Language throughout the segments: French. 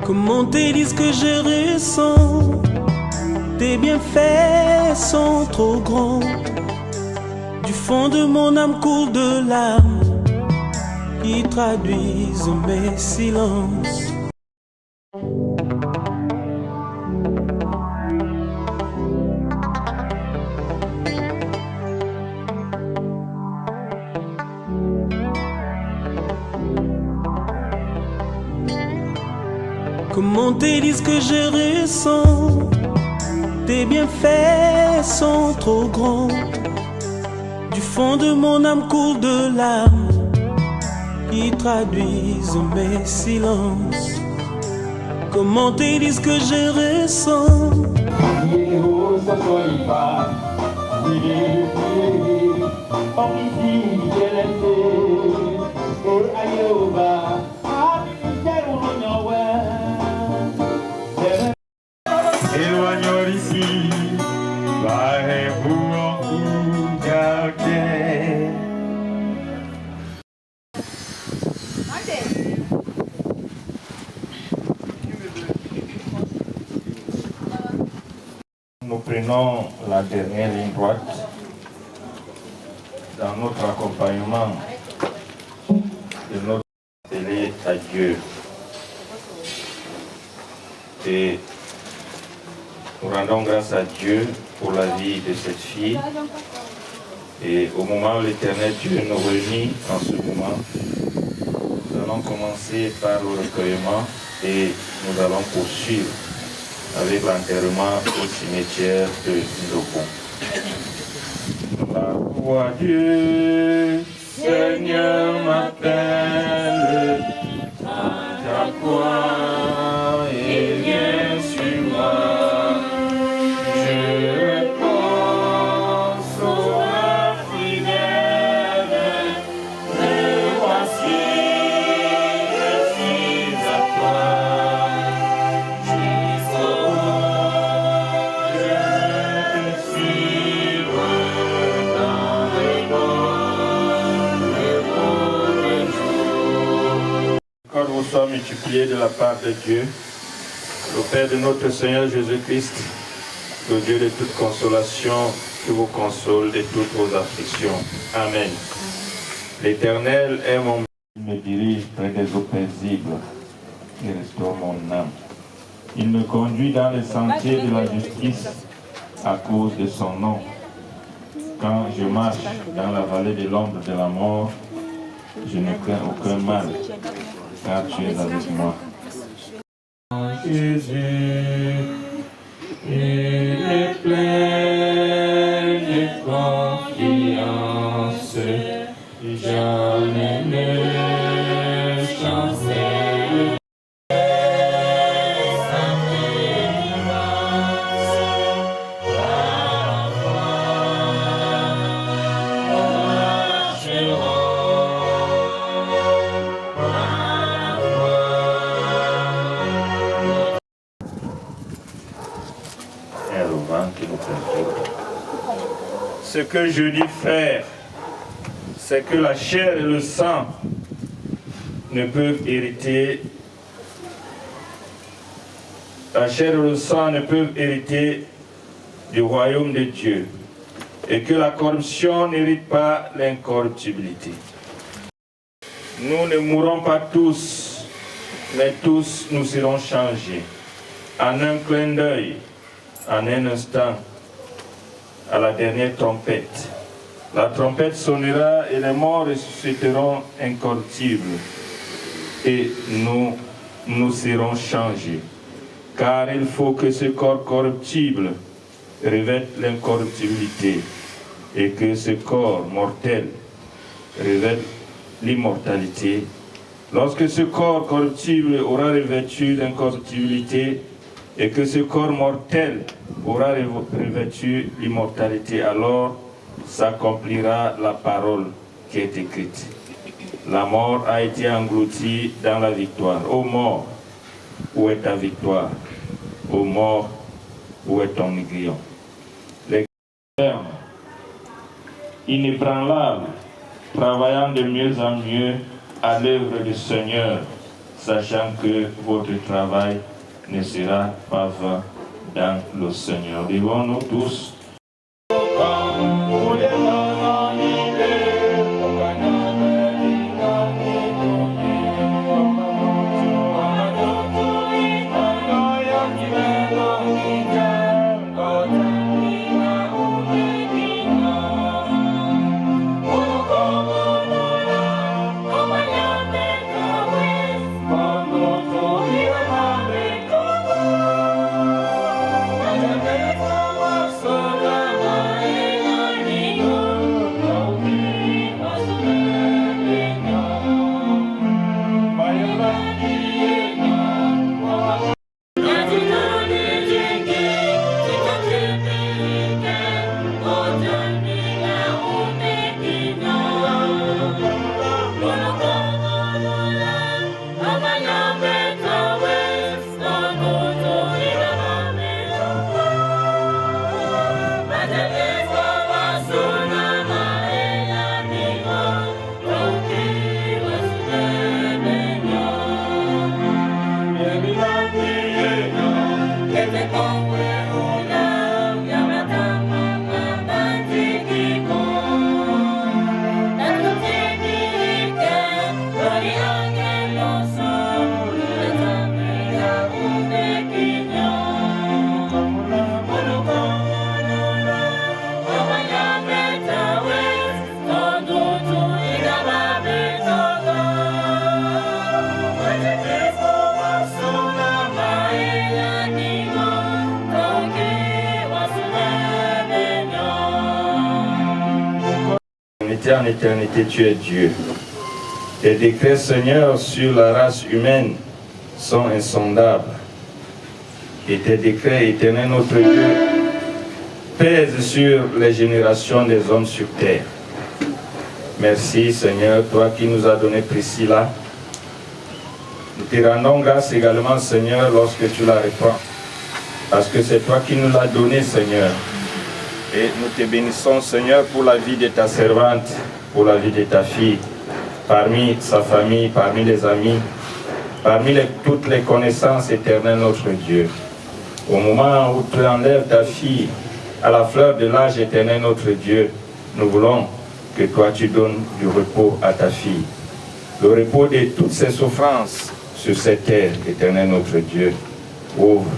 Comment te dire ce que je ressens? Tes bienfaits sont trop grands. Du fond de mon âme coule de larmes qui traduisent mes silences. Comment te dire ce que je ressens? Tes bienfaits sont trop grands. Du fond de mon âme coule de larmes qui traduisent mes silences. Comment te dire ce que je ressens? Éloignons ici, barrez-vous en gardez. Nous prenons la dernière ligne droite dans notre accompagnement de notre appelé à Dieu. Et nous rendons grâce à Dieu pour la vie de cette fille. Et au moment où l'Éternel Dieu nous réunit en ce moment, nous allons commencer par le recueillement et nous allons poursuivre avec l'enterrement au cimetière de Ndoko. La voix à Dieu, Seigneur m'appelle, ta croix et viens sur moi. Soit multiplié de la part de Dieu, le Père de notre Seigneur Jésus-Christ, le Dieu de toute consolation, qui vous console de toutes vos afflictions. Amen. L'Éternel est mon... Il me dirige près des eaux paisibles et restaure mon âme. Il me conduit dans les sentiers de la justice à cause de son nom. Quand je marche dans la vallée de l'ombre de la mort, je ne crains aucun mal, car tu es avec moi. Jésus, il est plein de confiance, jamais ne chancelle. Ce que je dis faire, c'est que la chair et le sang ne peuvent hériter. La chair et le sang ne peuvent hériter du royaume de Dieu, et que la corruption n'hérite pas l'incorruptibilité. Nous ne mourrons pas tous, mais tous nous serons changés. En un clin d'œil, en un instant, à la dernière trompette. La trompette sonnera et les morts ressusciteront incorruptibles. Et nous serons changés. Car il faut que ce corps corruptible revête l'incorruptibilité et que ce corps mortel revête l'immortalité. Lorsque ce corps corruptible aura revêtu l'incorruptibilité et que ce corps mortel aura revêtu l'immortalité, alors s'accomplira la parole qui est écrite. La mort a été engloutie dans la victoire. Ô mort, où est ta victoire? Ô mort, où est ton aiguillon? Les fermes, inébranlables, travaillant de mieux en mieux à l'œuvre du Seigneur, sachant que votre travail ne sera pas vain dans le Seigneur. Levons-nous tous. En éternité, tu es Dieu. Tes décrets, Seigneur, sur la race humaine sont insondables. Et tes décrets, éternel notre Dieu, pèsent sur les générations des hommes sur terre. Merci, Seigneur, toi qui nous as donné Priscilla. Nous te rendons grâce également, Seigneur, lorsque tu la répands. Parce que c'est toi qui nous l'as donné, Seigneur. Et nous te bénissons, Seigneur, pour la vie de ta servante, pour la vie de ta fille, parmi sa famille, parmi les amis, parmi toutes les connaissances éternelles, notre Dieu. Au moment où tu enlèves ta fille à la fleur de l'âge éternel, notre Dieu, nous voulons que toi tu donnes du repos à ta fille. Le repos de toutes ses souffrances sur cette terre, éternel, notre Dieu. Ouvre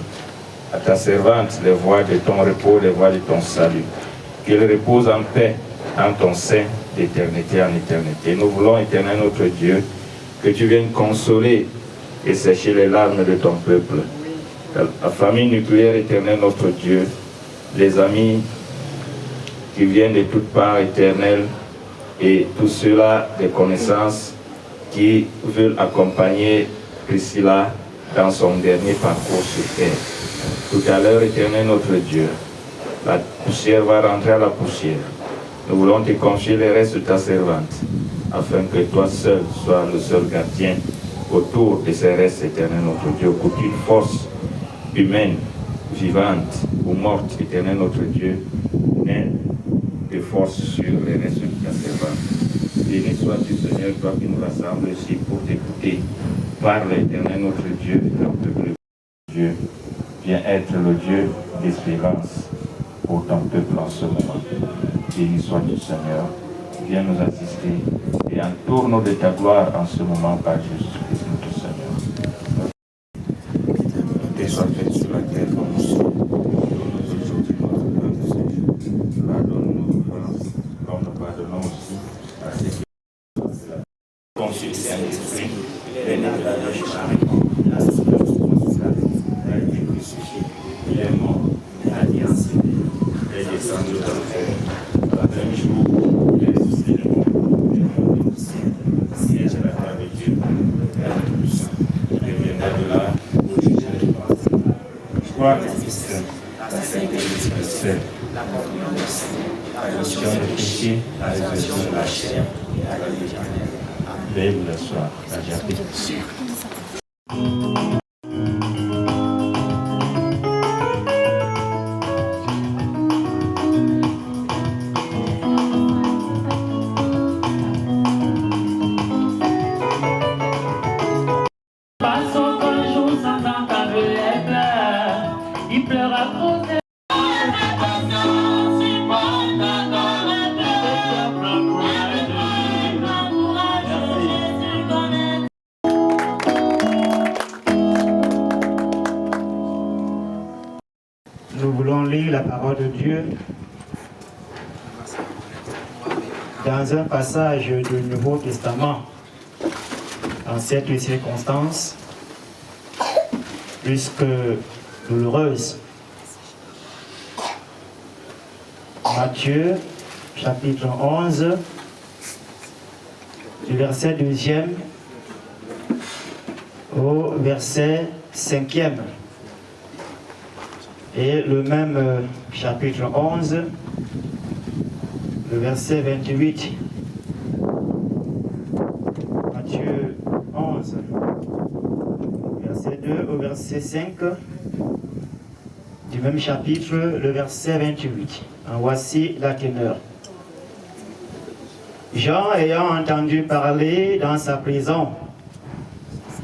à ta servante les voies de ton repos, les voies de ton salut. Qu'elle repose en paix en ton sein d'éternité en éternité. Nous voulons, éternel notre Dieu, que tu viennes consoler et sécher les larmes de ton peuple. La famille nucléaire, éternel notre Dieu, les amis qui viennent de toutes parts éternelles et tous ceux-là des connaissances qui veulent accompagner Priscilla dans son dernier parcours sur terre. Tout à l'heure, éternel notre Dieu, la poussière va rentrer à la poussière. Nous voulons te confier les restes de ta servante, afin que toi seul sois le seul gardien autour de ces restes, éternel notre Dieu. Qu'aucune force humaine, vivante ou morte, éternel notre Dieu, n'ait de force sur les restes de ta servante. Béni sois-tu, Seigneur, toi qui nous rassembles ici pour t'écouter. Parle, éternel notre Dieu, ton peuple. Dieu, viens être le Dieu d'espérance pour ton peuple en ce moment. Béni sois-tu, Seigneur, viens nous assister et entoure-nous de ta gloire en ce moment par Jésus-Christ notre Seigneur. Que soit fait sur la terre comme au ciel. Pardonne-nous nos offenses, comme nous pardonnons aussi à ceux qui conçus du Saint-Esprit, les nés de la Vierge Marie, la Sainte a été crucifié, il est mort, il a été enseveli, il est descendu dans l'enfer. À la même jour, il est ressuscité de mort, il est à la table de Dieu, et à la puissance. Il reviendra de là pour juger les morts. Je crois que c'est la Sainte Église universelle, la communion des saints, la rémission des péchés, la résurrection de la chair et la vie éternelle. Veille le soir, la jarre. lire la parole de Dieu dans un passage du Nouveau Testament. En cette circonstance, plus que douloureuse. Matthieu, chapitre 11, du verset 2e au verset 5e. Et le même chapitre 11, le verset 28. Matthieu 11, verset 2 au verset 5 du même chapitre, le verset 28. En voici la teneur. Jean, ayant entendu parler dans sa prison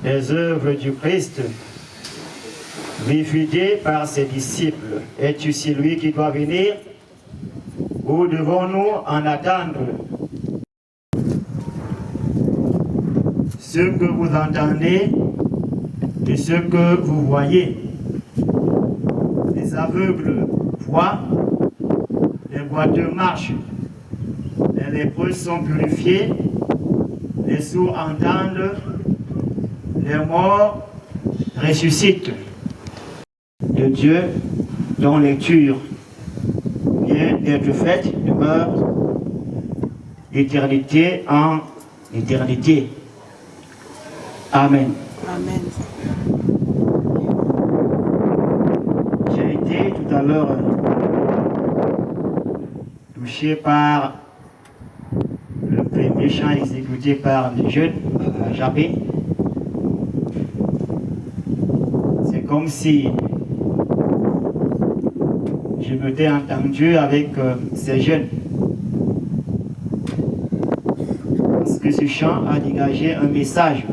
des œuvres du Christ, lui fut dit par ses disciples: es-tu celui qui doit venir, ou devons-nous en attendre? Ce que vous entendez et ce que vous voyez, les aveugles voient, les boiteux marchent, les lépreux sont purifiés, les sourds entendent, les morts ressuscitent. De Dieu, dont lecture vient d'être faite, demeure d'éternité en éternité. Amen. Amen. J'ai été tout à l'heure touché par le premier chant exécuté par les jeunes à Japé. C'est comme si je m'étais entendu avec ces jeunes. Parce que ce chant a dégagé un message.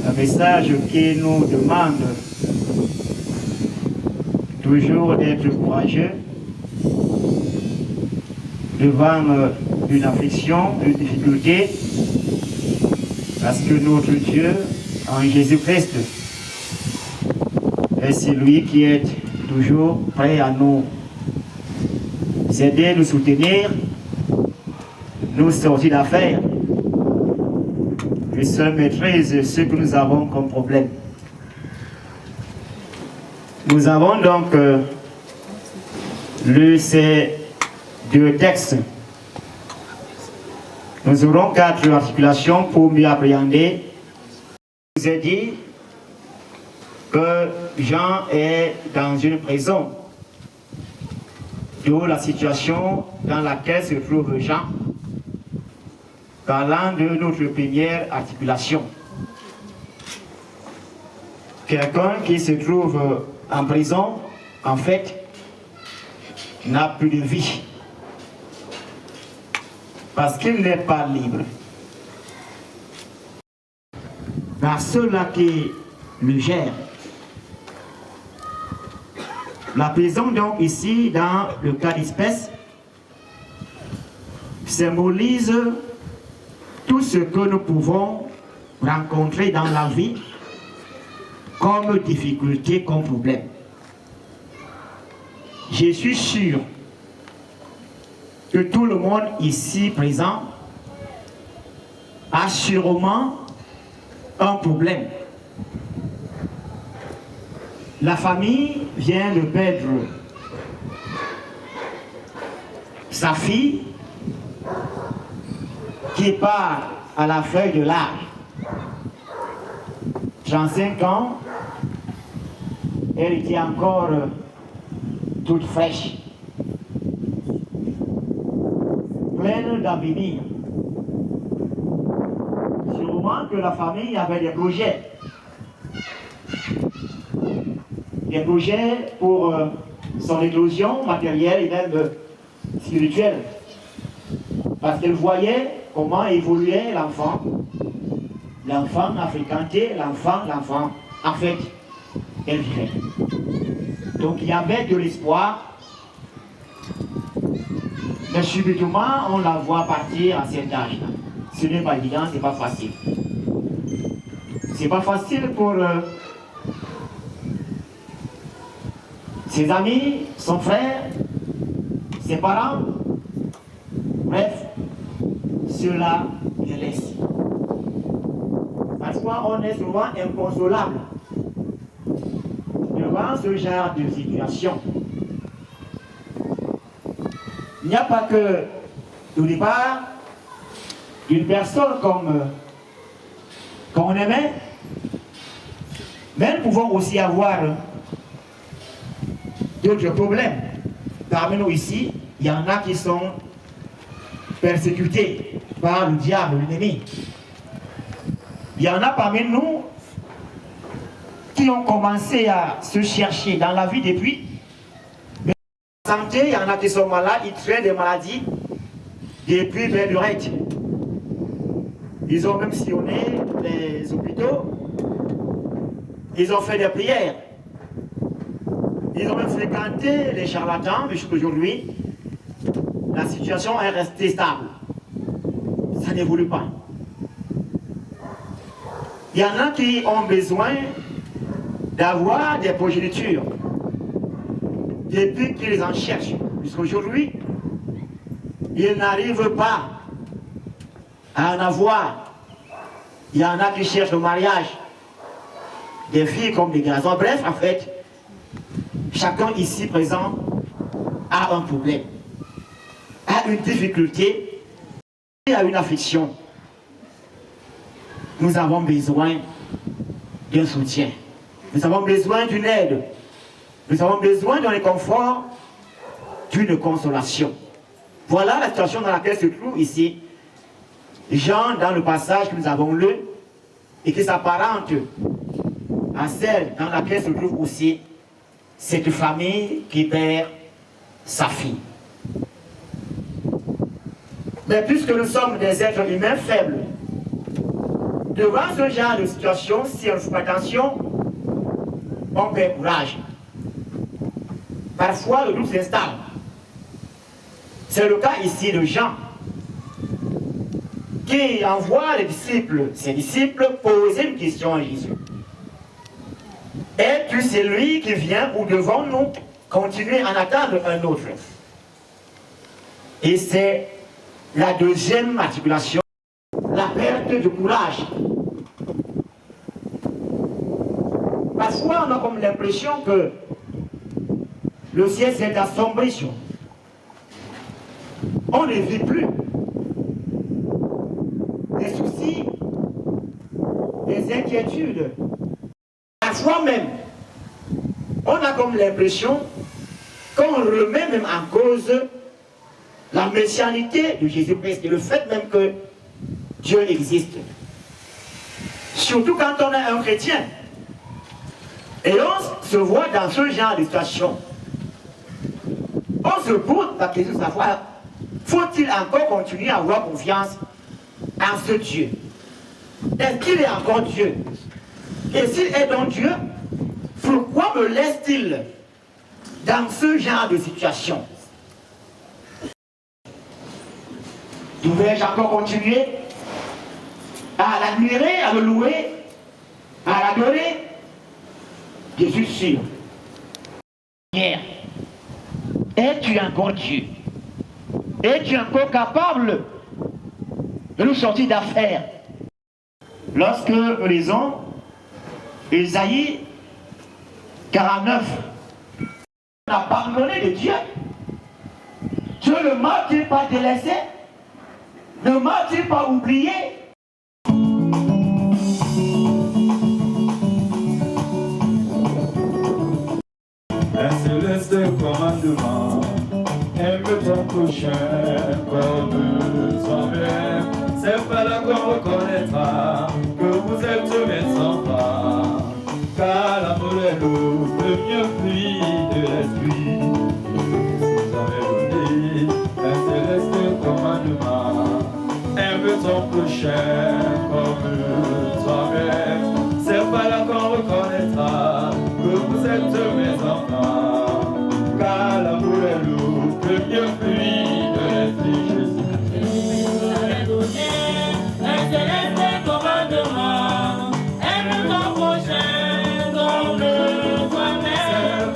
Un message qui nous demande toujours d'être courageux devant une affliction, une difficulté, parce que notre Dieu, en Jésus-Christ, est celui qui est toujours prêt à nous aider, nous soutenir, nous sortir d'affaires. Et seul maîtrise ce que nous avons comme problème. Nous avons donc lu ces deux textes. Nous aurons 4 articulations pour mieux appréhender. Je vous ai dit que Jean est dans une prison, d'où la situation dans laquelle se trouve Jean, parlant de notre première articulation. Quelqu'un qui se trouve en prison, en fait, n'a plus de vie. Parce qu'il n'est pas libre. Par ceux-là qui le gèrent. La prison, donc, ici, dans le cas d'espèce, symbolise tout ce que nous pouvons rencontrer dans la vie comme difficulté, comme problème. Je suis sûr que tout le monde ici présent a sûrement un problème. La famille vient de perdre sa fille qui part à la feuille de l'âge. 35 ans, elle était encore toute fraîche, pleine d'avenir. Sûrement que la famille avait des projets. Des projets pour son éclosion matérielle et même spirituelle. Parce qu'elle voyait comment évoluait l'enfant. L'enfant a fréquenté, l'enfant, en fait, elle vivait. Donc il y avait de l'espoir. Mais subitement, on la voit partir à cet âge-là. Ce n'est pas évident, c'est pas facile. C'est pas facile pour ses amis, son frère, ses parents, bref, cela les laisse. Parfois, on est souvent inconsolable devant ce genre de situation. Il n'y a pas que, au départ, une personne qu'on aimait, mais nous pouvons aussi avoir d'autres problèmes. Parmi nous ici, il y en a qui sont persécutés par le diable, l'ennemi. Il y en a parmi nous qui ont commencé à se chercher dans la vie depuis. Mais en santé, il y en a qui sont malades, ils traînent des maladies depuis belle lurette. Ils ont même sillonné les hôpitaux, ils ont fait des prières, ils ont même fréquenté les charlatans, mais jusqu'aujourd'hui, la situation est restée stable. Ça n'évolue pas. Il y en a qui ont besoin d'avoir des progénitures depuis qu'ils en cherchent. Jusqu'aujourd'hui, ils n'arrivent pas à en avoir. Il y en a qui cherchent le mariage, des filles comme des garçons. Bref, en fait, chacun ici présent a un problème, a une difficulté, a une affliction. Nous avons besoin d'un soutien. Nous avons besoin d'une aide. Nous avons besoin d'un réconfort, d'une consolation. Voilà la situation dans laquelle se trouve ici Jean dans le passage que nous avons lu et qui s'apparente à celle dans laquelle se trouve aussi cette famille qui perd sa fille. Mais puisque nous sommes des êtres humains faibles, devant ce genre de situation, si on ne fait pas attention, on perd courage. Parfois, le doute s'installe. C'est le cas ici de Jean, qui envoie ses disciples, poser une question à Jésus. Es-tu celui qui vient ou devons-nous continuer à en attendre un autre? Et c'est la deuxième articulation, la perte de courage. Parfois, on a comme l'impression que le ciel s'est assombri sur nous. On ne vit plus. Des soucis, des inquiétudes. Parfois même, on a comme l'impression qu'on remet même en cause la messianité de Jésus-Christ et le fait même que Dieu existe. Surtout quand on est un chrétien. Et on se voit dans ce genre de situation. On se pose la question de savoir, faut-il encore continuer à avoir confiance en ce Dieu? Est-ce qu'il est encore Dieu? Et s'il est donc Dieu, pourquoi me laisse-t-il dans ce genre de situation? Devrais-je encore continuer à l'admirer, à le louer, à l'adorer? Je suis sûr. Es-tu encore Dieu? Es-tu encore capable de nous sortir d'affaires? Lorsque nous lisons Ésaïe 49, on a pardonné de Dieu. Dieu ne m'a-t-il pas délaissé? Ne m'a-t-il pas oublié? Un céleste commandement, aime ton prochain comme toi-même. C'est pas là qu'on reconnaîtra que vous êtes mes enfants, car l'amour est l'eau, le mieux pluie de l'esprit. Vous avez donné un céleste commandement, aime ton prochain comme toi-même. C'est pas là qu'on reconnaîtra que vous êtes mes enfants, car l'amour est l'eau, le mieux pluie de l'esprit. Jésus. Vous avez donné un céleste commandement, aime ton prochain comme toi-même.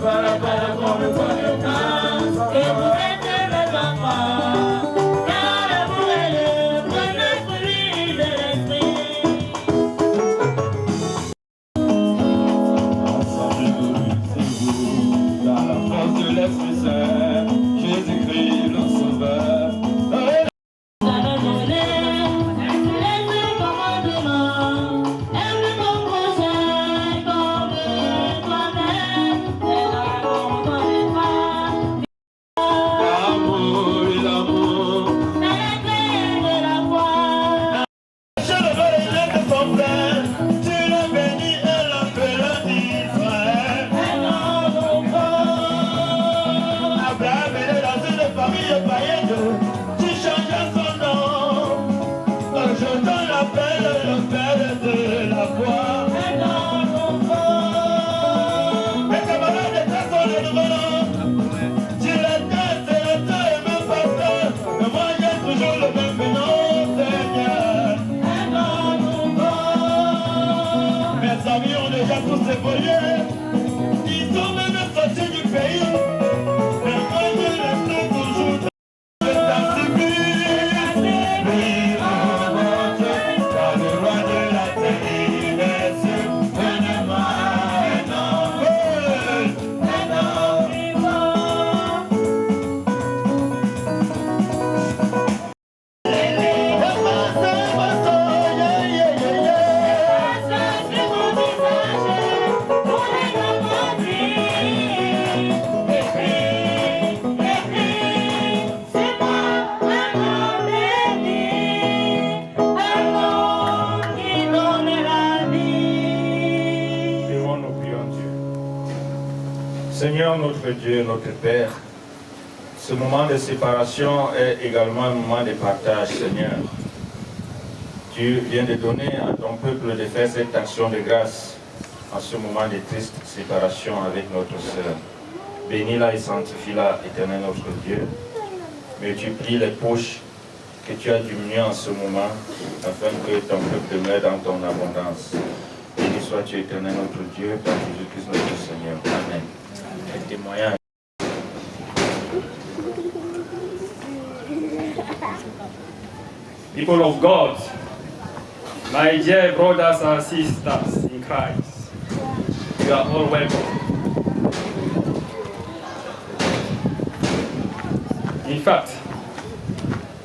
mes amis ont déjà tous évolué. Ils sont même sortis du pays. Mais moi je reste toujours dans la tribu. Oui, on monte dans le roi de la terre. Il est sur un Seigneur notre Dieu, notre Père, ce moment de séparation est également un moment de partage, Seigneur. Tu viens de donner à ton peuple de faire cette action de grâce en ce moment de triste séparation avec notre sœur. Bénis-la et sanctifie-la, éternel notre Dieu. Multiplie les poches que tu as diminuées en ce moment, afin que ton peuple demeure dans ton abondance. Béni sois-tu, éternel notre Dieu, par Jésus-Christ notre Seigneur. Amen. Et témoignage. People of God, my dear brothers and sisters in Christ, you are all welcome. In fact,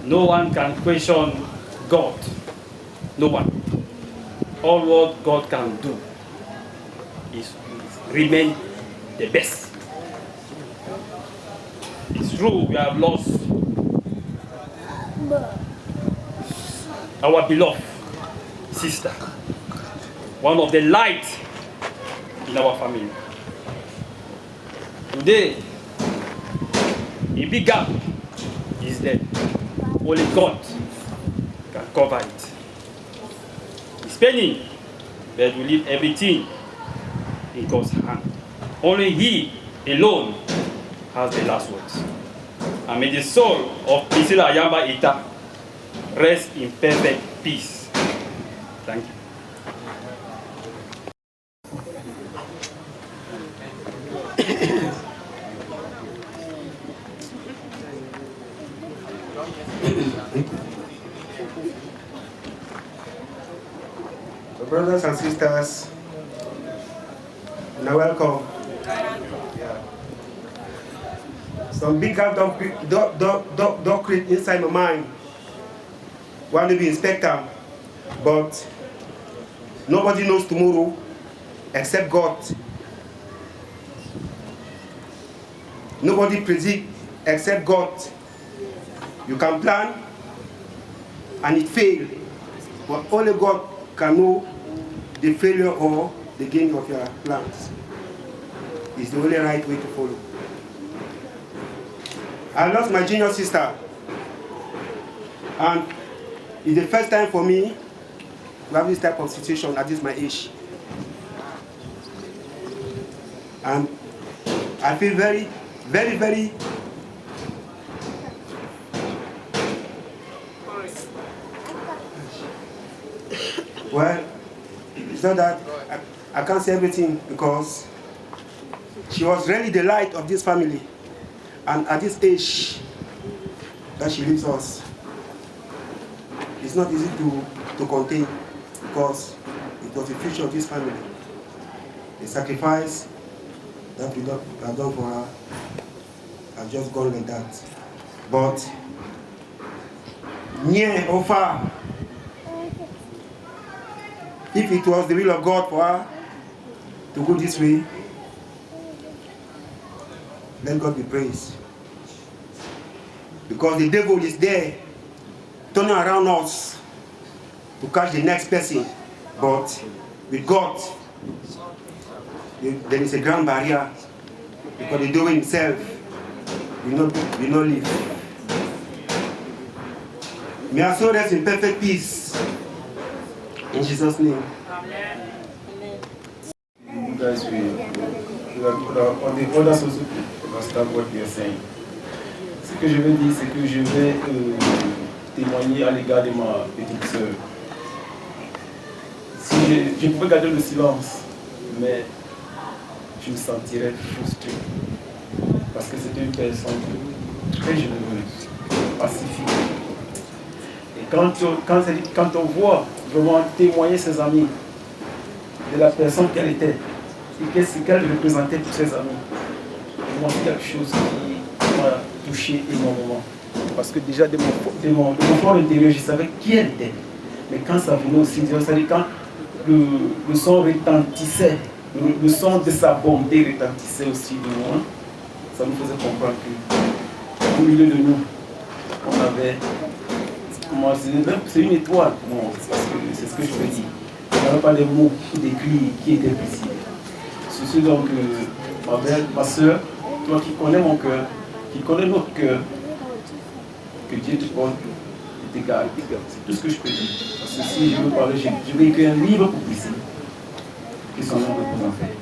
no one can question God. No one. All what God can do is remain the best. It's true we have lost our beloved sister, one of the light in our family. Today, a big gap is there. Only God can cover it. It's paining, but we leave everything in God's hand. Only He alone has the last words. And may the soul of Priscilla Ayamba Ita rest in perfect peace. Thank you. So brothers and sisters, now welcome. Yeah. Some big gap don't create inside my mind. Want to be inspector, but nobody knows tomorrow except God. Nobody predict except God. You can plan and it fail, but only God can know the failure or the gain of your plans. It's the only right way to follow. I lost my junior sister, and it's the first time for me to have this type of situation at this my age. And I feel very, very, very well. It's not that I can't say everything, because she was really the light of this family, and at this age that she leaves us, it's not easy to contain, because it was the future of this family. The sacrifice that we have done for her has just gone like that. But near or far, if it was the will of God for her to go this way, let God be praised. Because the devil is there, turning around us to catch the next person. But with God, there is a grand barrier, because the devil himself will not live. May our soul rest in perfect peace. In Jesus' name. You guys will, on the others also understand what we are saying. Ce que je veux dire, c'est que je vais témoigner à l'égard de ma petite sœur. Si je pouvais garder le silence, mais je me sentirais frustré. Parce que c'était une personne très généreuse, pacifique. Et quand on voit vraiment témoigner ses amis de la personne qu'elle était et qu'est-ce qu'elle représentait pour ses amis, c'est quelque chose qui m'a touché énormément. Parce que déjà de mon fort intérieur, je savais qui elle était. Mais quand ça venait aussi, c'est-à-dire quand le son retentissait, le son de sa bonté retentissait aussi de loin, ça nous faisait comprendre qu'au milieu de nous, on avait, c'est une étoile, c'est ce que je peux dire. On n'avait pas les mots pour décrire qui était précis. Ceci donc, ma belle, ma soeur, toi qui connais mon cœur, qui connais notre cœur, que Dieu te porte et te garde. C'est tout ce que je peux dire. Parce que si je veux parler, je vais écrire un livre pour Priscille, que son nom repose en paix.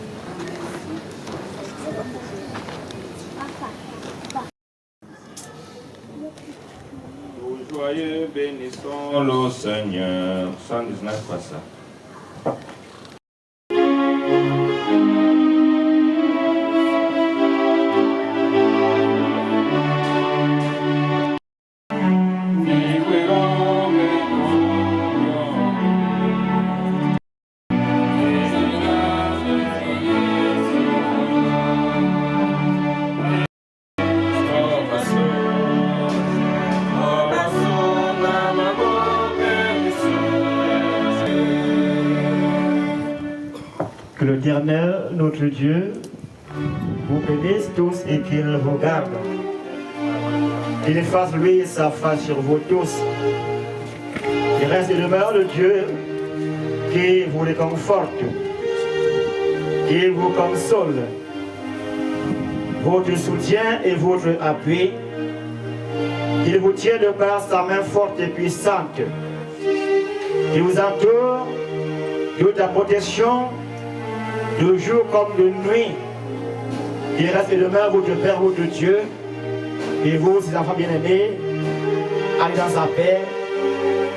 Joyeux, bénissons le Seigneur. 119 fois ça. Que l'Éternel, notre Dieu, vous bénisse tous et qu'il vous garde. Qu'il fasse luire sa face sur vous tous. Il reste et demeure le Dieu qui vous réconforte, qui vous console, votre soutien et votre appui. Qu'il vous tienne de par sa main forte et puissante, qui vous entoure de ta protection, de jour comme de nuit. Il reste et demeure votre Père, votre Dieu, et vous, ses enfants bien-aimés, allez dans sa paix,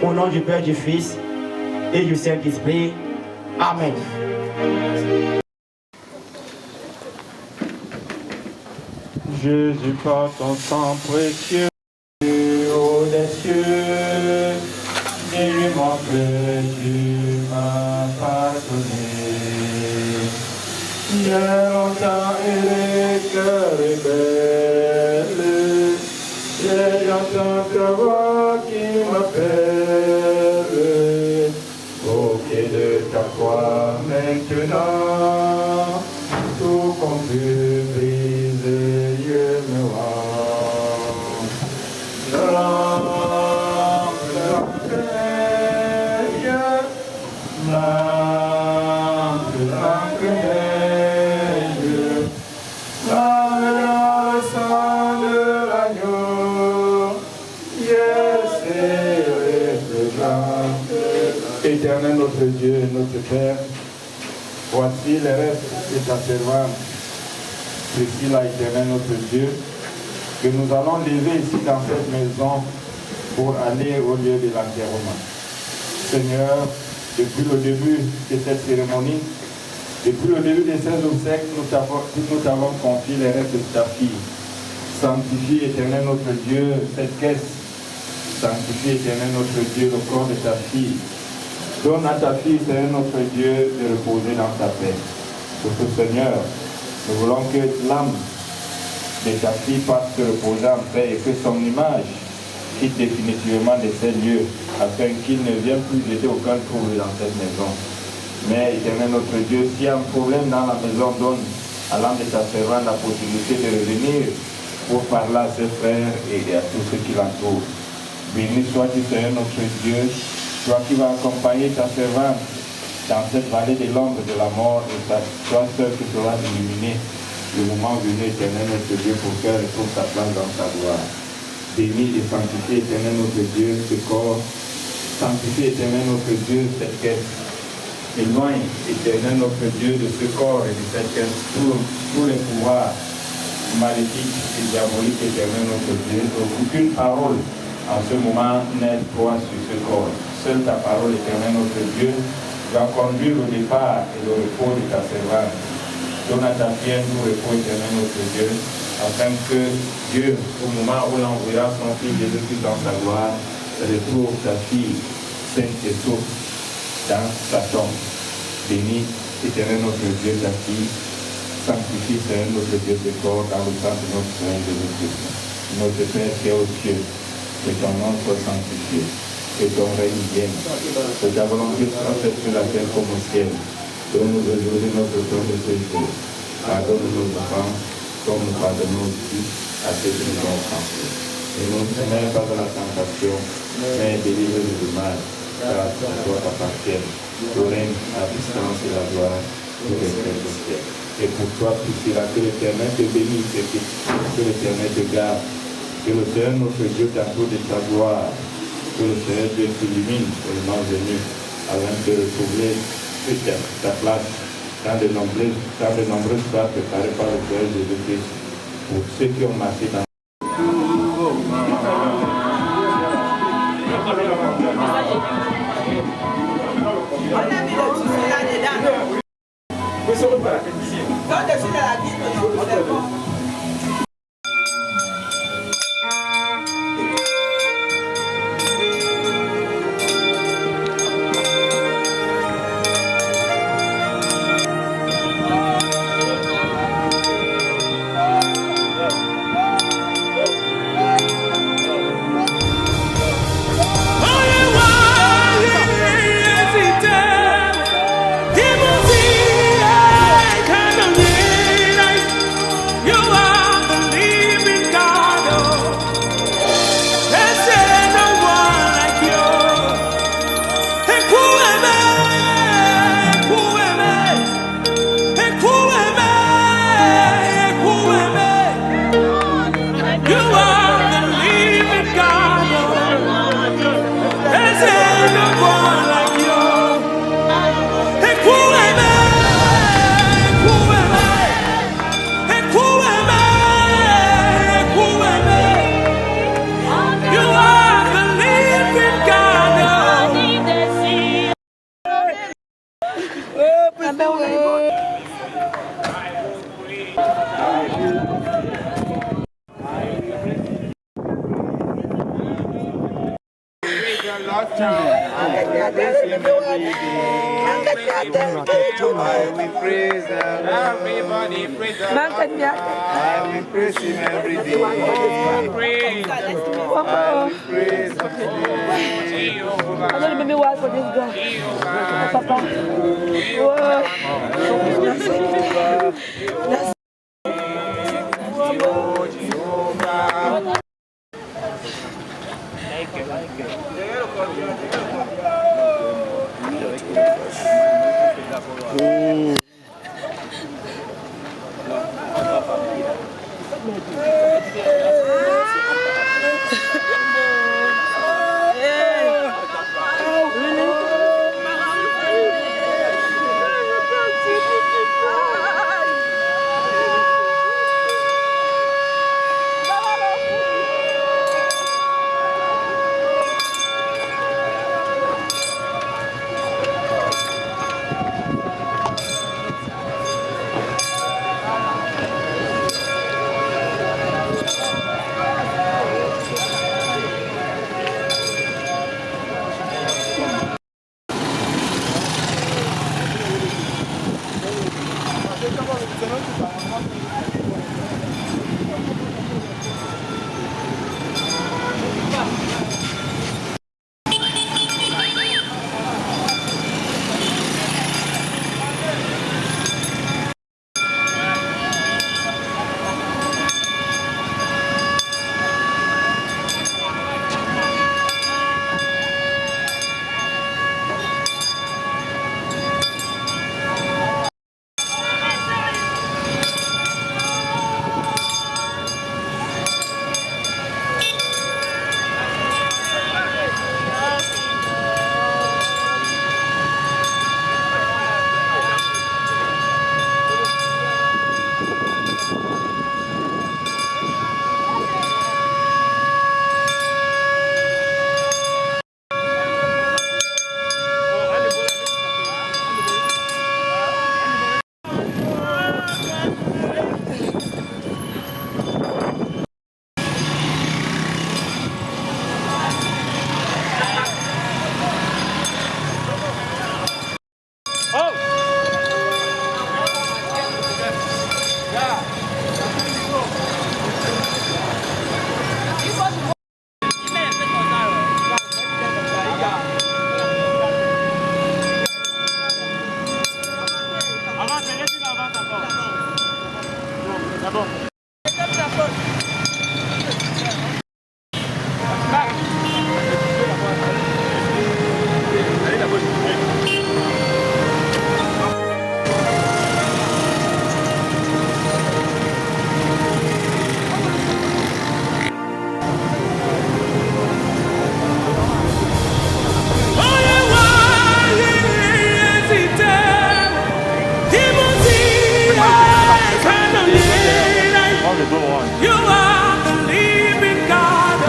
au nom du Père, du Fils et du Saint-Esprit. Amen. Jésus, par ton sang précieux, haut des cieux, dis-moi que tu m'as pardonné. J'ai longtemps erré, cœur rebelle, et j'entends ta voix qui m'appelle. Au pied de ta croix maintenant, tout confus brisé, je me rends. Je rends la paix, Éternel notre Dieu, notre Père, voici les restes de ta servante, Priscilla, Éternel notre Dieu, que nous allons lever ici dans cette maison pour aller au lieu de l'enterrement. Seigneur, depuis le début de cette cérémonie, depuis le début de ces obsèques, nous t'avons confié les restes de ta fille. Sanctifie, Éternel notre Dieu, cette caisse. Sanctifie, Éternel notre Dieu, le corps de ta fille. Donne à ta fille, Seigneur notre Dieu, de reposer dans ta paix. Surtout, Seigneur, nous voulons que l'âme de ta fille passe se reposer en paix et que son image quitte définitivement de ces lieux, afin qu'il ne vienne plus jeter aucun trouble dans cette maison. Mais, Éternel notre Dieu, s'il y a un problème dans la maison, donne à l'âme de ta servante la possibilité de revenir pour parler à ses frères et à tous ceux qui l'entourent. Béni sois-tu, Seigneur notre Dieu, toi qui vas accompagner ta servante dans cette vallée de l'ombre de la mort, et toi seul qui seras illuminé le moment venu, Éternel notre Dieu, pour qu'elle retrouve sa place dans ta gloire. Béni et sanctifié, Éternel notre Dieu, ce corps. Sanctifié, Éternel notre Dieu, cette caisse. Éloigne, Éternel notre Dieu, de ce corps et de cette caisse tous les pouvoirs maléfiques et diaboliques, Éternel notre Dieu. Aucune parole en ce moment n'aide toi sur ce corps. Seule ta parole, Éternel notre Dieu, va conduire le départ et le repos de ta servante. Donne à ta fille un doux repos éternel, notre Dieu, afin que Dieu, au moment où l'enverra son fils Jésus-Christ dans sa gloire, retrouve ta fille sainte et sauve dans sa tombe. Bénis, éternel notre Dieu, ta fille, sanctifie, Seigneur notre Dieu, tes corps dans le sang de notre Seigneur Jésus-Christ. Notre Père qui est aux cieux, que ton nom soit sanctifié, que ton règne vienne, que ta volonté soit faite sur la terre comme au ciel. Donne-nous aujourd'hui notre pain de ce jour. Pardonne nos offenses, comme nous pardonnons aussi à ceux qui nous ont offensés. Et ne nous mets pas dans la tentation, mais délivre-nous du mal, car toi t'appartiens. Le règne, la puissance et la gloire, pour les siècles. Et pour toi, tu seras que l'Éternel te bénisse et que l'Éternel te garde. Que le Seigneur notre Dieu t'entoure de ta gloire. Que le Seigneur Dieu t'illumine au moment venu, afin de retrouver ta place dans de nombreuses places préparées par le Seigneur Jésus-Christ pour ceux qui ont marché dans You are the living God.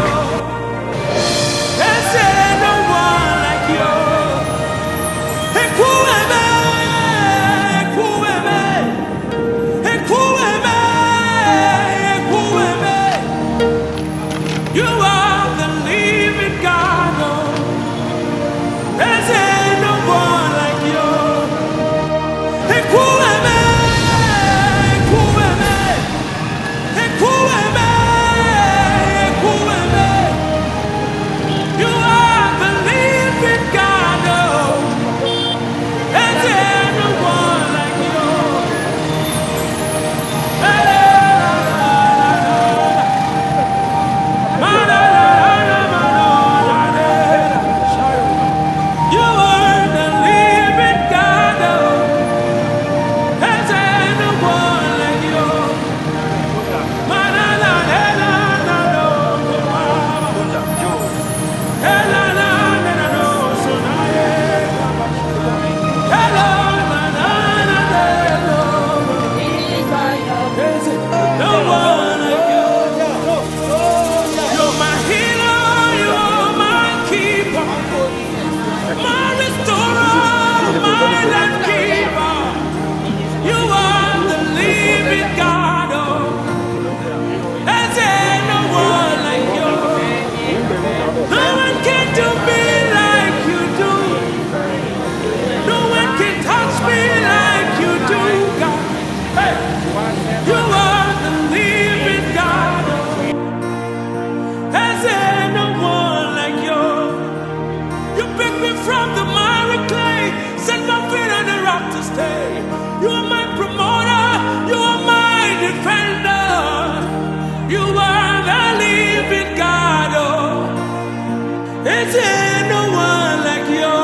There's no one like you. Ekueme, ekueme, ekueme, ekueme. You are the living God. There's no one like you. Ekueme, ekueme. You are the living God. There's no one like you. You are the living God. There's no one like you. You are the living God. There's no one like you. No one can do me like you do. No one can touch me like you do, God. Hey, you are the living God. There's no one like you. You picked me from the miry clay, set my feet on the rock to stay. You are my promoter, you are my defender. You are the living God. There's no one like you.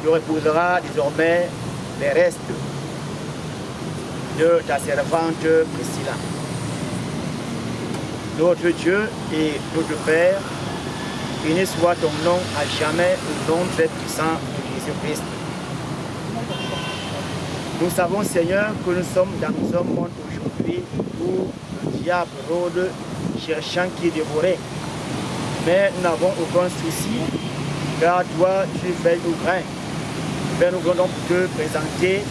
Tu épouseras désormais les restes de ta servante Priscilla. Notre Dieu et notre Père, béni soit ton nom à jamais au nom très puissant de Jésus-Christ. Nous savons, Seigneur, que nous sommes dans un monde aujourd'hui où le diable rôde cherchant qui dévorer. Mais nous n'avons aucun souci, car toi, tu veilles au grain. Mais nous voulons donc te présenter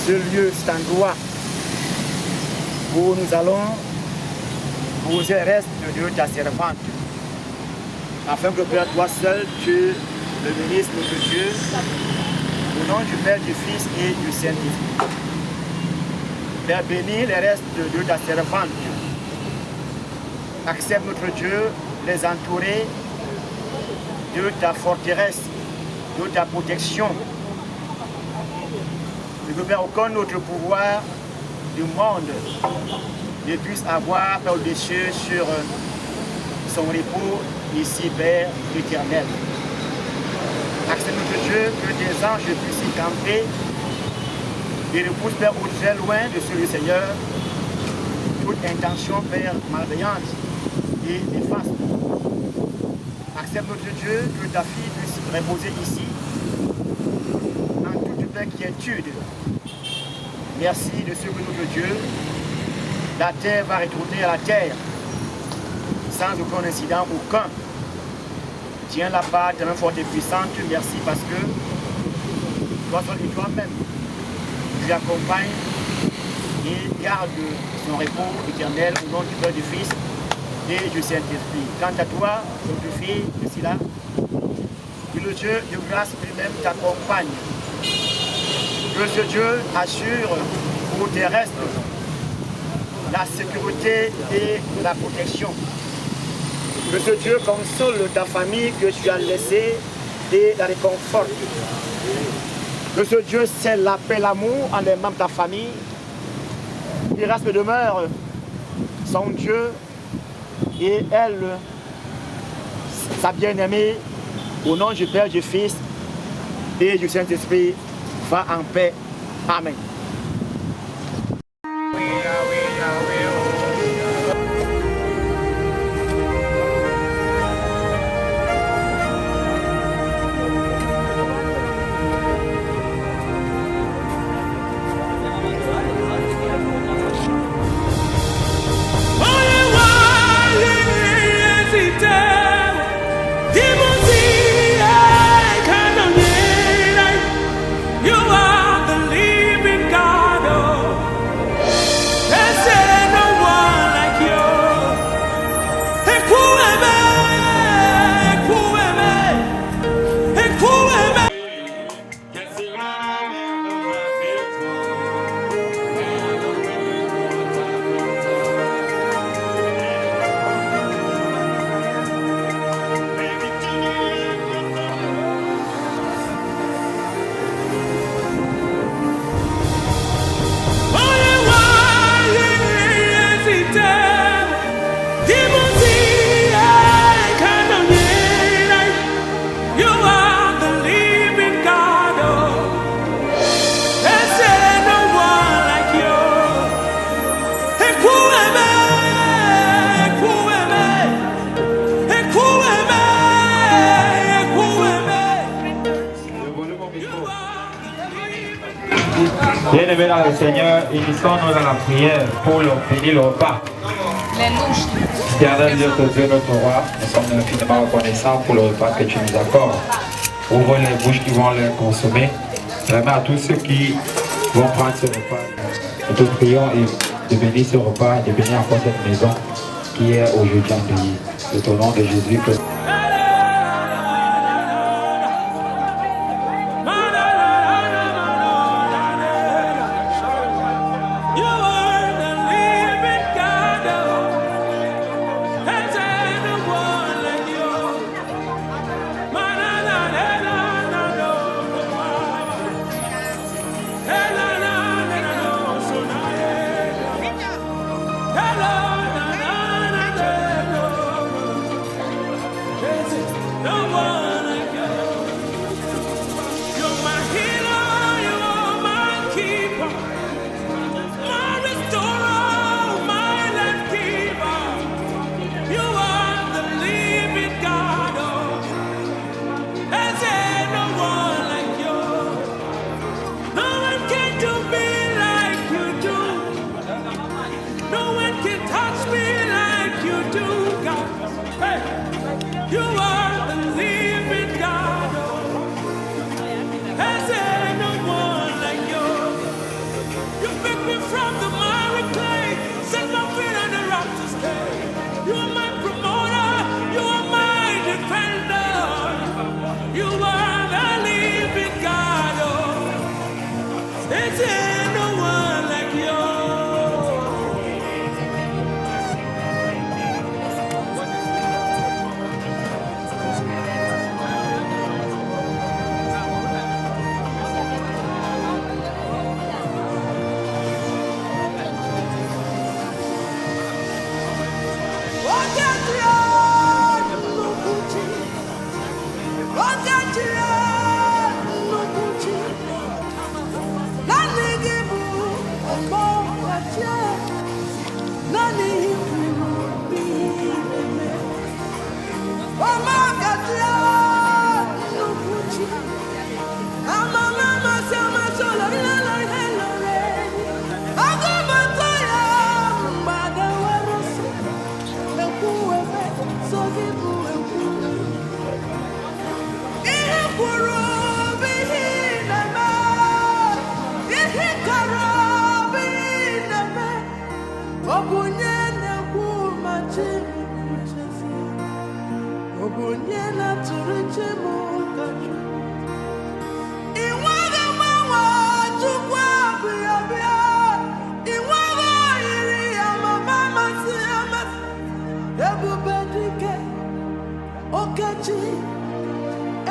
ce lieu, cet endroit où nous allons poser le reste de ta servante, afin que Père, toi seul, tu le ministre notre Dieu, au nom du Père, du Fils et du Saint-Esprit. Père, bénis les restes de ta servante. Accepte notre Dieu, les entourer de ta forteresse, de ta protection. Ne Père, aucun autre pouvoir du monde ne puisse avoir au-dessus sur son repos ici, Père éternel. Accepte notre Dieu que tes anges puissent y camper et repousse, Père, au très loin de celui, Seigneur, toute intention, Père, malveillante et néfaste. Accepte notre Dieu que ta fille puisse reposer ici en toute paix quiétude. Merci de ce que notre Dieu, la terre va retourner à la terre sans aucun incident, aucun. Tiens la part de main forte et puissante. Merci parce que toi seul et toi-même, tu accompagnes et garde son repos éternel au nom du Père, du Fils et du Saint-Esprit. Quant à toi, notre fille, ici là, que le Dieu de grâce lui-même t'accompagne. Que ce Dieu assure aux terrestres la sécurité et la protection. Que ce Dieu console ta famille que tu as laissée et la réconforte. Que ce Dieu scelle la paix, l'amour en les membres de ta famille. Il reste demeure son Dieu et elle, sa bien-aimée, au nom du Père, du Fils et du Saint-Esprit, va en paix. Amen. Bien-aimés dans le Seigneur, unissons-nous dans la prière pour bénir le repas. Éternel Dieu, Dieu notre roi, nous sommes infiniment reconnaissants pour le repas que tu nous accordes. Ouvre les bouches qui vont le consommer. Vraiment à tous ceux qui vont prendre ce repas. Nous te prions et de bénir ce repas, de bénir encore cette maison qui est aujourd'hui accueillie. C'est au nom de Jésus que...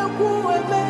Ekwu eme